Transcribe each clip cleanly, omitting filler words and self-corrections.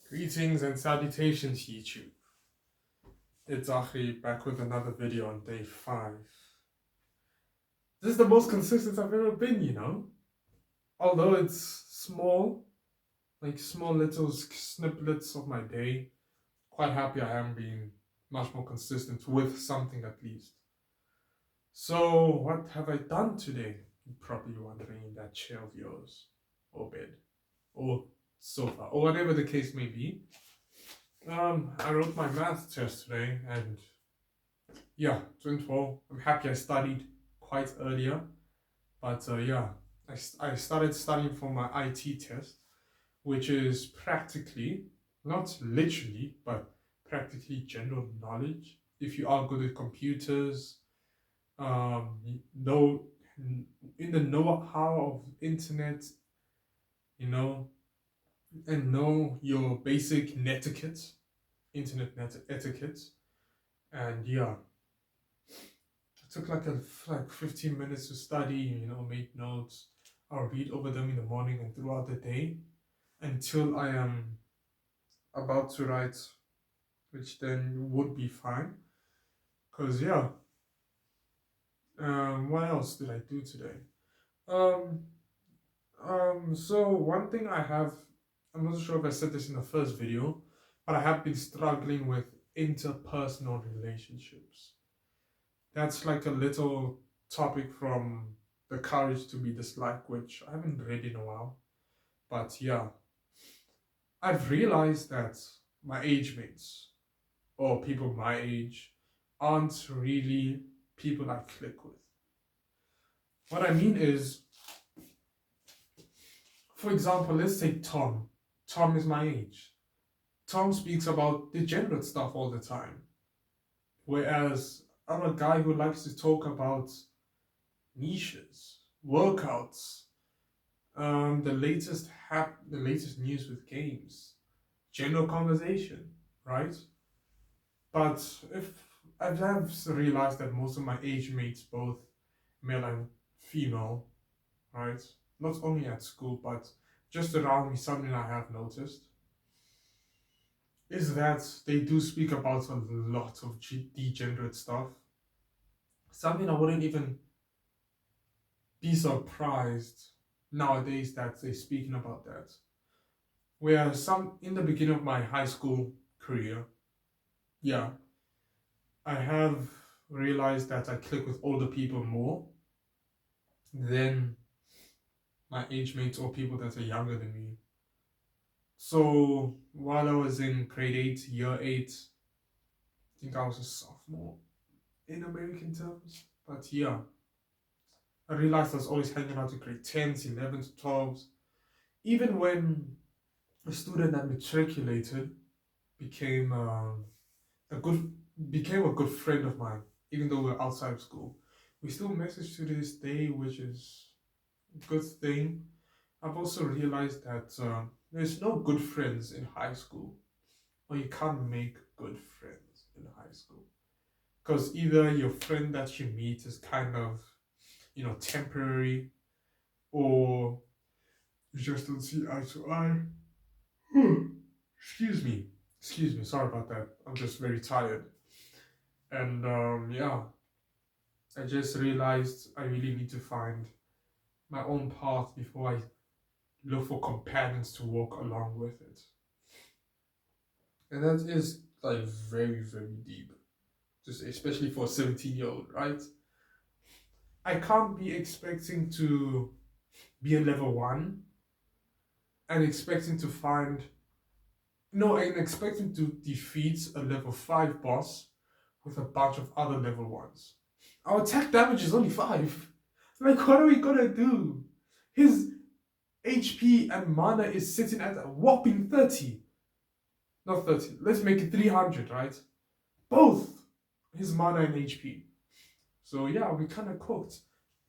Greetings and salutations, YouTube. It's Achi back with another video on day 5. This is the most consistent I've ever been. Although it's small, like small little snippets of my day, quite happy I am being much more consistent with something at least. So, what have I done today? You're probably wondering in that chair of yours, or bed, or sofa, or whatever the case may be. I wrote my math test today, and yeah, it went well. I'm happy I studied quite earlier, but I started studying for my IT test, which is practically, not literally, but practically general knowledge. If you are good at computers, know in the know-how of internet, you know, and know your basic netiquette, internet etiquette, and yeah, it took like 15 minutes to study, made notes. I'll read over them in the morning and throughout the day until I am about to write, which then would be fine. Because, yeah, what else did I do today? Um, so one thing I'm not sure if I said this in the first video, but I have been struggling with interpersonal relationships. That's like a little topic from The Courage to Be Disliked, which I haven't read in a while. But yeah, I've realized that my age mates or people my age aren't really people I click with. What I mean is, for example, let's take Tom. Tom is my age. Tom speaks about degenerate stuff all the time. Whereas I'm a guy who likes to talk about niches, workouts, the latest news with games, general conversation, right? But if I've realized that most of my age mates, both male and female, right? Not only at school, but just around me, something I have noticed is that they do speak about a lot of degenerate stuff. Something I wouldn't even be surprised nowadays that they're speaking about that. Whereas some in the beginning of my high school career, yeah, I have realized that I click with older people more than my age mates or people that are younger than me. So while I was in grade 8, year 8, I think I was a sophomore in American terms. But yeah, I realized I was always hanging out with grade 10s, 11s, 12s. Even when a student that matriculated became a good became a good friend of mine, even though we're outside of school. We still message to this day, which is a good thing. I've also realized that there's no good friends in high school, or you can't make good friends in high school. Because either your friend that you meet is kind of, temporary, or you just don't see eye to eye. Excuse me. Excuse me. Sorry about that. I'm just very tired. And yeah, I just realized I really need to find my own path before I look for companions to walk along with it. And that is like very, very deep. Just especially for a 17-year-old, right? I can't be expecting to be a level 1 and expecting to find no and expecting to defeat a level 5 boss with a bunch of other level 1s. Our attack damage is only 5. Like, what are we gonna do? His HP and mana is sitting at a whopping 30. Not 30. Let's make it 300, right? Both his mana and HP. So yeah, we kind of cooked.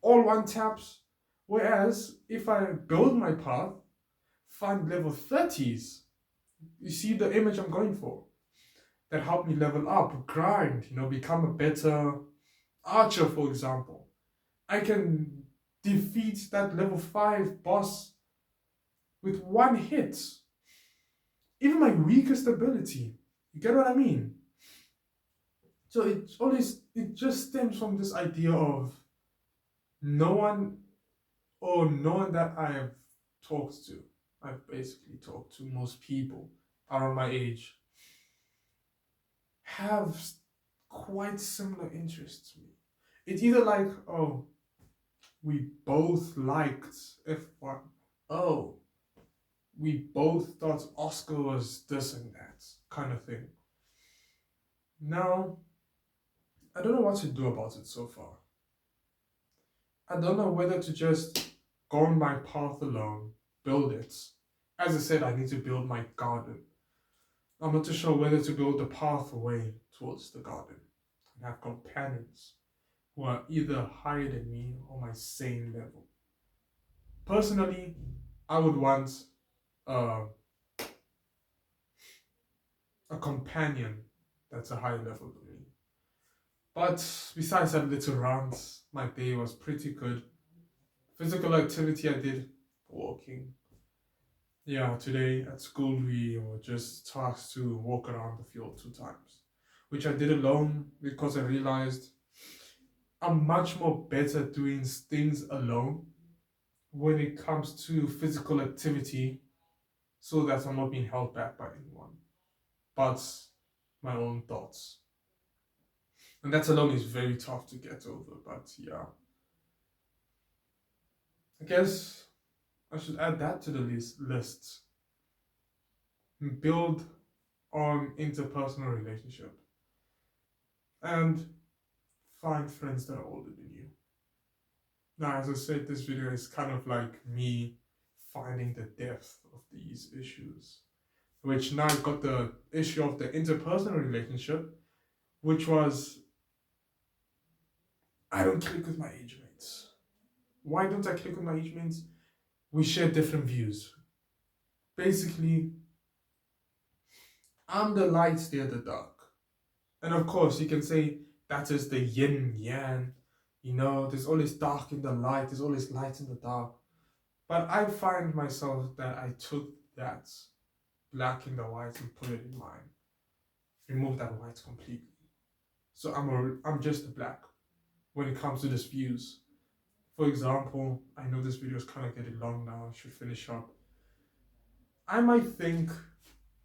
All one taps. Whereas if I build my path, find level 30s, you see the image I'm going for. That help me level up, grind, become a better archer, for example. I can defeat that level 5 boss with one hit. even my weakest ability. You get what I mean? So it just stems from this idea of no one or no one that I have talked to. I've basically talked to most people around my age have quite similar interests to me. It's either like, oh, we both liked F1. Oh, we both thought Oscar was this and that kind of thing. Now, I don't know what to do about it so far. I don't know whether to just go on my path alone, build it. As I said, I need to build my garden. I'm not too sure whether to build a pathway towards the garden and have companions who are either higher than me or my same level. Personally, I would want uh, a companion that's a higher level than me. But besides that little rant, my day was pretty good. Physical activity I did, walking. Yeah, today at school we were just tasked to walk around the field 2 times, which I did alone because I realized I'm much more better doing things alone when it comes to physical activity so that I'm not being held back by anyone, but my own thoughts. And that alone is very tough to get over, but yeah. I guess I should add that to the list. Build on interpersonal relationship and find friends that are older than you. Now, as I said, this video is kind of like me finding the depth of these issues, which now I've got the issue of the interpersonal relationship, which was I don't click with my age mates. Why don't I click with my age mates? We share different views. Basically, I'm the light, they're the dark. And of course, you can say that is the yin yang. You know, there's always dark in the light, there's always light in the dark. But I find myself that I took that black in the white and put it in mine. Remove that white completely. So I'm just a black when it comes to these views. For example, I know this video is kind of getting long now, I should finish up. I might think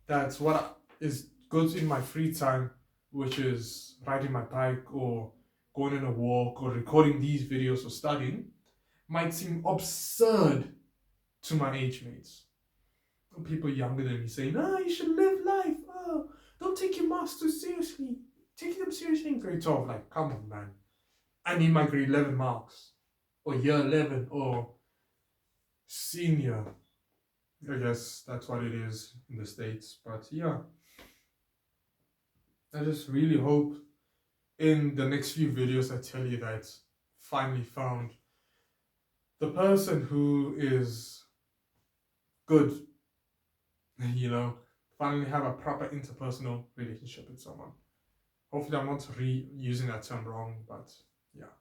that what is good in my free time, which is riding my bike or going on a walk or recording these videos or studying, might seem absurd to my age mates. People younger than me saying, "Ah, you should live life. Oh, don't take your marks too seriously. Taking them seriously in grade 12. Like, come on, man. I need my grade 11 marks. Or year 11 or senior. I guess that's what it is in the States. But yeah, I just really hope in the next few videos I tell you that finally found the person who is good, you know, finally have a proper interpersonal relationship with someone. Hopefully I'm not reusing that term wrong, but yeah.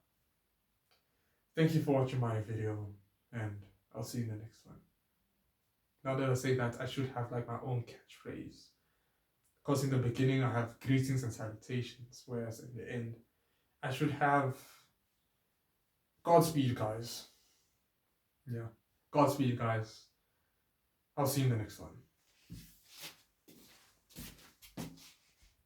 Thank you for watching my video and I'll see you in the next one. Now that I say that, I should have like my own catchphrase. Because in the beginning I have greetings and salutations, whereas in the end I should have Godspeed, guys. Yeah. Godspeed, guys. I'll see you in the next one.